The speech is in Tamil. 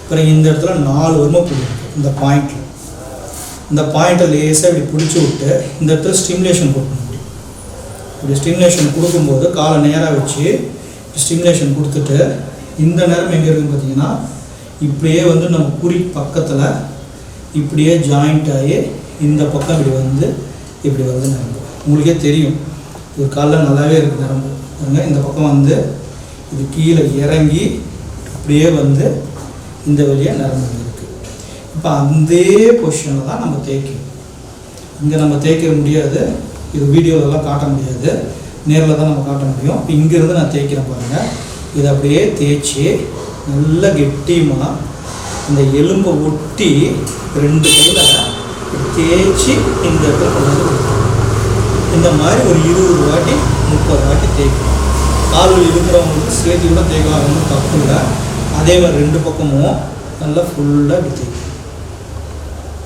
அப்புறம் இந்த இடத்துல 4 வரும புள்ளி இருக்குது இந்த பாயிண்டில். இந்த பாயிண்ட்டை லேசாக இப்படி பிடிச்சி விட்டு இந்த இடத்துல ஸ்டிமுலேஷன் கொடுக்கணும். இப்படி ஸ்டிமுலேஷன் கொடுக்கும்போது காலை நேராக வச்சு ஸ்டிமுலேஷன் கொடுத்துட்டு இந்த நேரம் எங்கே இருக்குதுன்னு பார்த்தீங்கன்னா இப்படியே வந்து நம்ம குறி பக்கத்தில் இப்படியே ஜாயிண்ட் ஆகி இந்த பக்கம் இப்படி வருது நரம்பு. உங்களுக்கே தெரியும் இது காலில் நல்லாவே இருக்குது நரம்பு. இந்த பக்கம் வந்து இது கீழே இறங்கி அப்படியே வந்து இந்த வழியாக நரம்பு இருக்குது. இப்போ அதே பொசிஷனில் தான் நம்ம தேய்க்கணும். இங்கே நம்ம தேய்க்க முடியாது, இது வீடியோவெல்லாம் காட்ட முடியாது, நேரில் தான் நம்ம காட்ட முடியும். இப்போ இங்கேருந்து நான் தேய்க்கிறேன் பாருங்கள். இதை அப்படியே தேய்ச்சி நல்லா கெட்டியமாக இந்த எலும்பை ஒட்டி 2 கையில் தேய்ச்சி இந்த இடத்துல கொண்டு வந்து இந்த மாதிரி ஒரு 20 வாட்டி 30 வாட்டி தேய்க்கணும். கால் இருக்கிறவங்களுக்கு சேர்த்து கூட தேய்க்கலாம், ஒன்றும் தப்பு இல்லை. அதே மாதிரி 2 பக்கமும் நல்லா ஃபுல்லாக இப்படி தேய்க்கணும்.